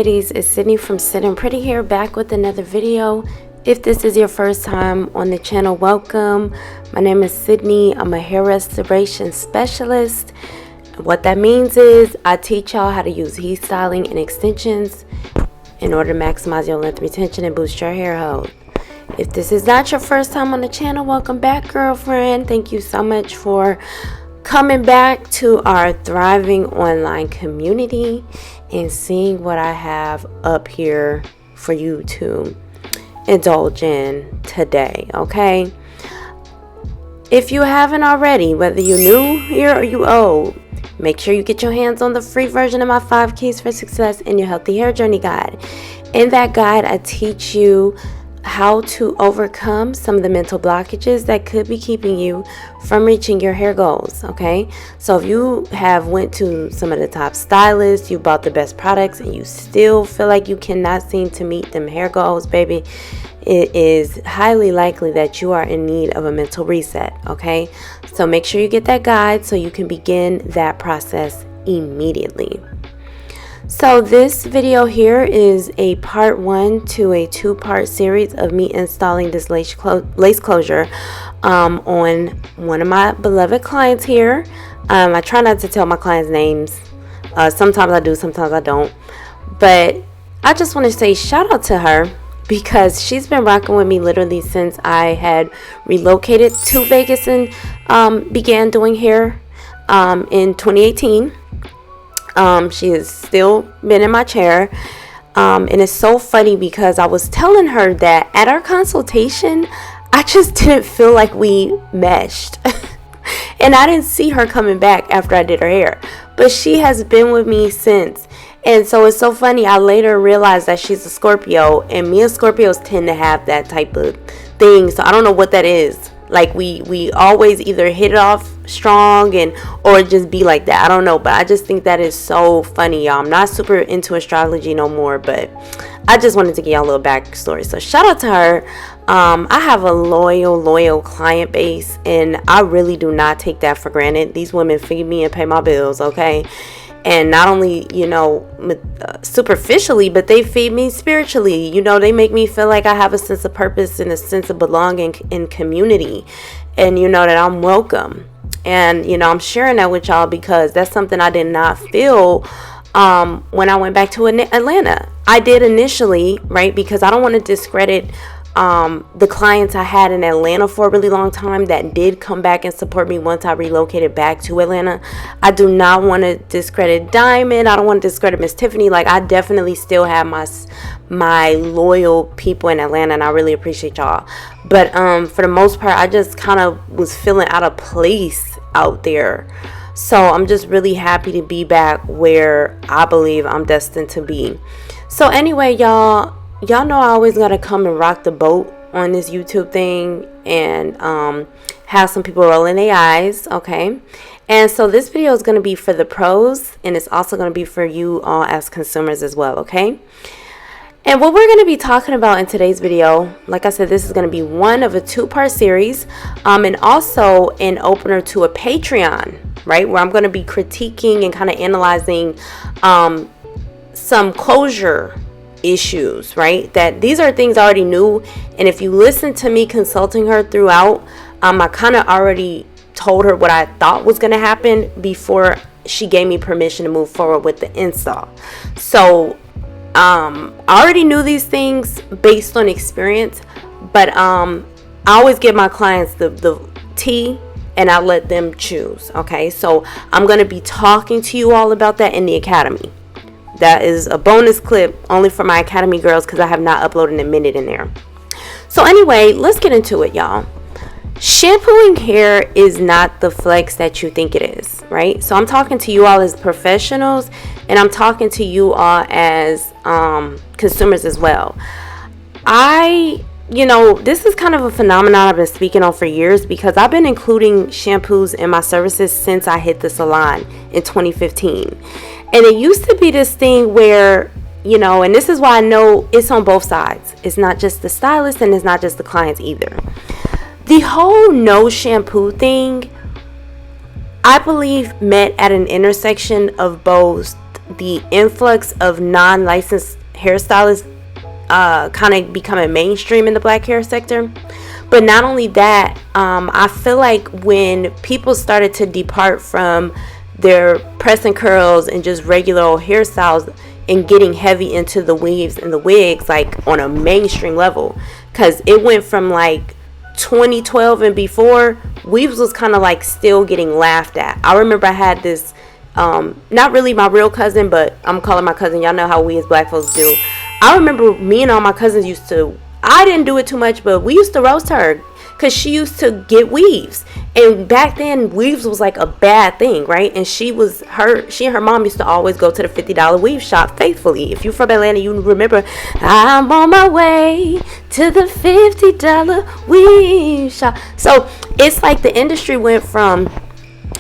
ladies, it's Sydney from Syddin Pretty here, back with another video. If this is your first time on the channel, welcome. My name is Sydney. I'm a hair restoration specialist. What that means is I teach y'all how to use heat styling and extensions in order to maximize your length retention and boost your hair health. If this is not your first time on the channel, welcome back, girlfriend. Thank you so much for coming back to our thriving online community and seeing what I have up here for you to indulge in today. Okay, if you haven't already, whether you're new here or you old, make sure you get your hands on the free version of my 5 keys for success in your healthy hair journey guide. In that guide, I teach you how to overcome some of the mental blockages that could be keeping you from reaching your hair goals. Okay, so if you have went to some of the top stylists, you bought the best products, and you still feel like you cannot seem to meet them hair goals, baby, it is highly likely that you are in need of a mental reset. Okay, so make sure you get that guide so you can begin that process immediately. So this video here is a part 1 to a 2-part series of me installing this lace closure on one of my beloved clients here. I try not to tell my clients' names. Sometimes I do, sometimes I don't. But I just want to say shout out to her because she's been rocking with me literally since I had relocated to Vegas and began doing hair in 2018. She has still been in my chair, and it's so funny because I was telling her that at our consultation I just didn't feel like we meshed and I didn't see her coming back after I did her hair, but she has been with me since. And so it's so funny, I later realized that she's a Scorpio, and me and Scorpios tend to have that type of thing, so I don't know what that is. Like we always either hit it off strong or just be like that. I don't know, but I just think that is so funny, y'all. I'm not super into astrology no more, but I just wanted to give y'all a little backstory. So shout out to her. I have a loyal client base, and I really do not take that for granted. These women feed me and pay my bills, okay? And not only, superficially, but they feed me spiritually. They make me feel like I have a sense of purpose and a sense of belonging in community. And that I'm welcome. And, I'm sharing that with y'all because that's something I did not feel when I went back to Atlanta. I did initially, right? Because I don't want to discredit the clients I had in Atlanta for a really long time that did come back and support me once I relocated back to Atlanta. I do not want to discredit Diamond. I don't want to discredit Miss Tiffany. Like, I definitely still have my loyal people in Atlanta, and I really appreciate y'all. But for the most part, I just kind of was feeling out of place out there. So I'm just really happy to be back where I believe I'm destined to be. So anyway, y'all know I always gotta come and rock the boat on this YouTube thing and have some people rolling their eyes, okay? And so this video is gonna be for the pros, and it's also gonna be for you all as consumers as well, okay? And what we're gonna be talking about in today's video, like I said, this is gonna be one of a 2-part series, and also an opener to a Patreon, right? Where I'm gonna be critiquing and kind of analyzing some closure issues, right? That these are things I already knew, and if you listen to me consulting her throughout, I kind of already told her what I thought was going to happen before she gave me permission to move forward with the install. So I already knew these things based on experience, but I always give my clients the tea and I let them choose. Okay, so I'm going to be talking to you all about that in the academy. That is a bonus clip only for my Academy girls because I have not uploaded a minute in there. So anyway, let's get into it, y'all. Shampooing hair is not the flex that you think it is, right? So I'm talking to you all as professionals, and I'm talking to you all as consumers as well. This is kind of a phenomenon I've been speaking on for years because I've been including shampoos in my services since I hit the salon in 2015. And it used to be this thing where, and this is why I know it's on both sides. It's not just the stylist and it's not just the clients either. The whole no shampoo thing, I believe, met at an intersection of both the influx of non-licensed hairstylists kind of becoming mainstream in the black hair sector. But not only that, I feel like when people started to depart from their press and curls and just regular old hairstyles and getting heavy into the weaves and the wigs, like on a mainstream level, because it went from like 2012 and before, weaves was kind of like still getting laughed at. I remember I had this, not really my real cousin, but I'm calling my cousin. Y'all know how we as black folks do. I remember me and all my cousins used to, I didn't do it too much, but we used to roast her because she used to get weaves. And back then, weaves was like a bad thing, right? And she and her mom used to always go to the $50 weave shop faithfully. If you're from Atlanta, you remember, I'm on my way to the $50 weave shop. So it's like the industry went from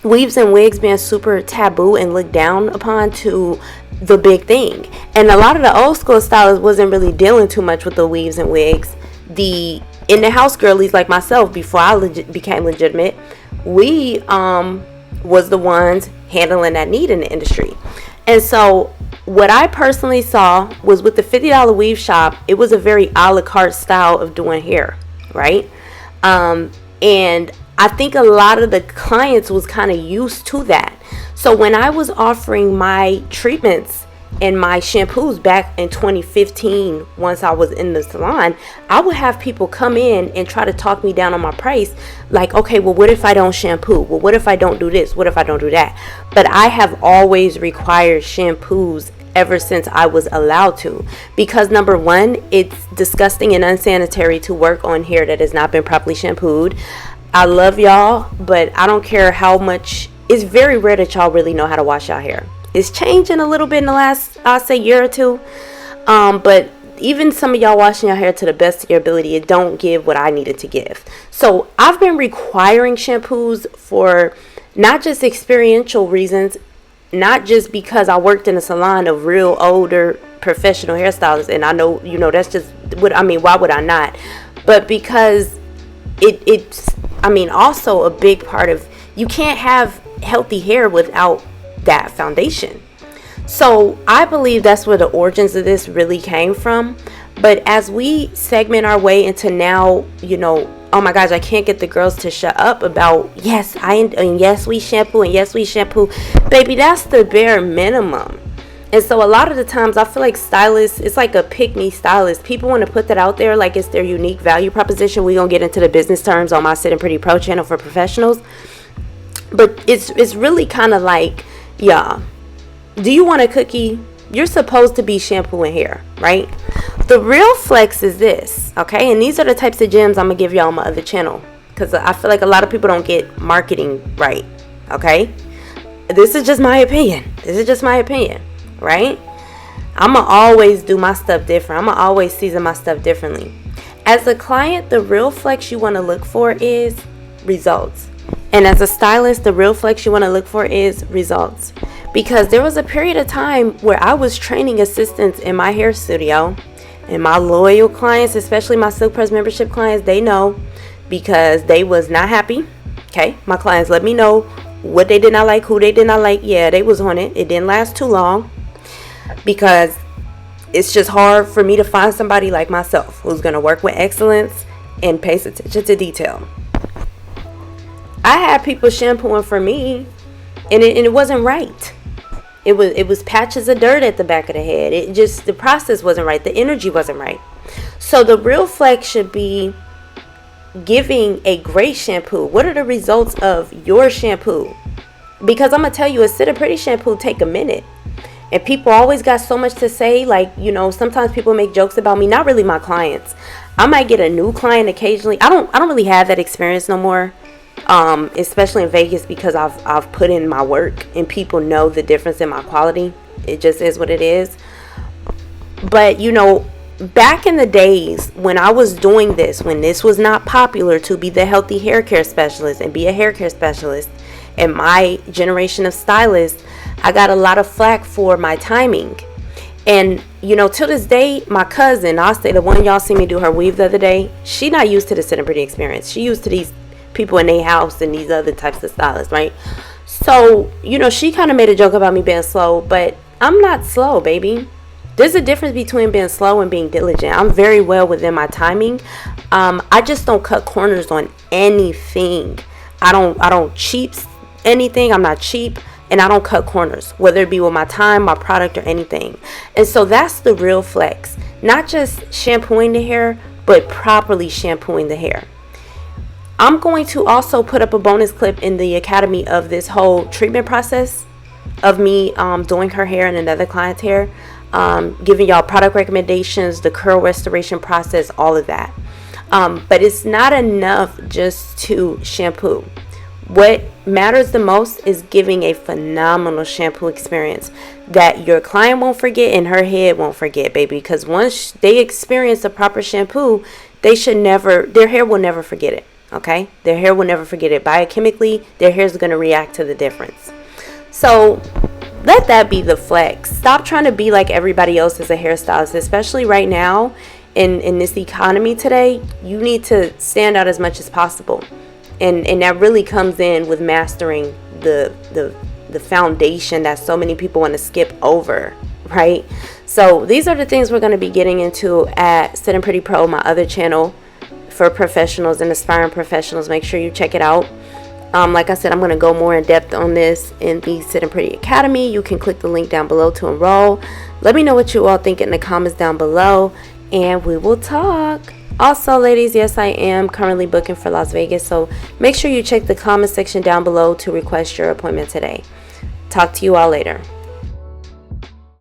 weaves and wigs being super taboo and looked down upon to the big thing. And a lot of the old school stylists wasn't really dealing too much with the weaves and wigs. The in-the-house girlies like myself, before I became legitimate, we was the ones handling that need in the industry. And so what I personally saw was with the $50 weave shop, it was a very a la carte style of doing hair, right? And I think a lot of the clients was kind of used to that. So when I was offering my treatments and my shampoos back in 2015, once I was in the salon, I would have people come in and try to talk me down on my price. Like, okay, well, what if I don't shampoo? Well, what if I don't do this? What if I don't do that? But I have always required shampoos ever since I was allowed to, because number one, it's disgusting and unsanitary to work on hair that has not been properly shampooed. I love y'all, but I don't care how much. It's very rare that y'all really know how to wash y'all hair. It's changing a little bit in the last, I'll say, year or two. But even some of y'all washing your hair to the best of your ability, it don't give what I needed to give. So I've been requiring shampoos for not just experiential reasons, not just because I worked in a salon of real older professional hairstylists, and I know, that's just what I mean. Why would I not? But because it's also a big part of, you can't have healthy hair without that foundation. So I believe that's where the origins of this really came from. But as we segment our way into now, oh my gosh, I can't get the girls to shut up about, yes, yes, we shampoo, and yes, we shampoo. Baby, that's the bare minimum. And so a lot of the times I feel like stylists, it's like a pick-me stylist. People want to put that out there like it's their unique value proposition. We're going to get into the business terms on my Syddin Pretty Pro channel for professionals. But it's really kind of like, yeah, do you want a cookie? You're supposed to be shampooing hair, right? The real flex is this, okay? And these are the types of gems I'm going to give y'all on my other channel, because I feel like a lot of people don't get marketing right, okay? This is just my opinion. Right? I'm going to always do my stuff different. I'm going to always season my stuff differently. As a client, the real flex you want to look for is results. And as a stylist, the real flex you want to look for is results. Because there was a period of time where I was training assistants in my hair studio, and my loyal clients, especially my Silk Press membership clients, they know, because they was not happy. Okay, my clients let me know what they did not like, who they did not like. Yeah, they was on it. It didn't last too long, because it's just hard for me to find somebody like myself who's going to work with excellence and pays attention to detail. I had people shampooing for me, and it wasn't right. It was patches of dirt at the back of the head. The process wasn't right. The energy wasn't right. So the real flex should be giving a great shampoo. What are the results of your shampoo? Because I'm going to tell you, a Syddin Pretty shampoo take a minute. And people always got so much to say. Like, sometimes people make jokes about me. Not really my clients. I might get a new client occasionally. I don't really have that experience no more. Especially in Vegas, because I've put in my work and people know the difference in my quality. It just is what it is. But back in the days when I was doing this, when this was not popular to be the healthy hair care specialist and be a hair care specialist, and my generation of stylists, I got a lot of flack for my timing. And to this day, my cousin, I'll say the one y'all see me do her weave the other day, she not used to the Syddin Pretty experience. She used to these people in their house and these other types of stylists, right? So she kind of made a joke about me being slow, but I'm not slow, baby. There's a difference between being slow and being diligent. I'm very well within my timing. I just don't cut corners on anything. I don't cheap anything. I'm not cheap, and I don't cut corners, whether it be with my time, my product, or anything. And so that's the real flex. Not just shampooing the hair, but properly shampooing the hair. I'm going to also put up a bonus clip in the academy of this whole treatment process of me doing her hair and another client's hair, giving y'all product recommendations, the curl restoration process, all of that. But it's not enough just to shampoo. What matters the most is giving a phenomenal shampoo experience that your client won't forget and her head won't forget, baby. Because once they experience a proper shampoo, their hair will never forget it. Okay, their hair will never forget it. Biochemically, their hair is going to react to the difference. So let that be the flex. Stop trying to be like everybody else as a hairstylist, especially right now in this economy today. You need to stand out as much as possible, and that really comes in with mastering the foundation that so many people want to skip over, right? So these are the things we're going to be getting into at Syddin Pretty Pro, my other channel for professionals and aspiring professionals. Make sure you check it out. Like I said, I'm going to go more in depth on this in the Syddin Pretty Academy. You can click the link down below to enroll. Let me know what you all think in the comments down below, and we will talk. Also, ladies, yes, I am currently booking for Las Vegas, so make sure you check the comment section down below to request your appointment today. Talk to you all later.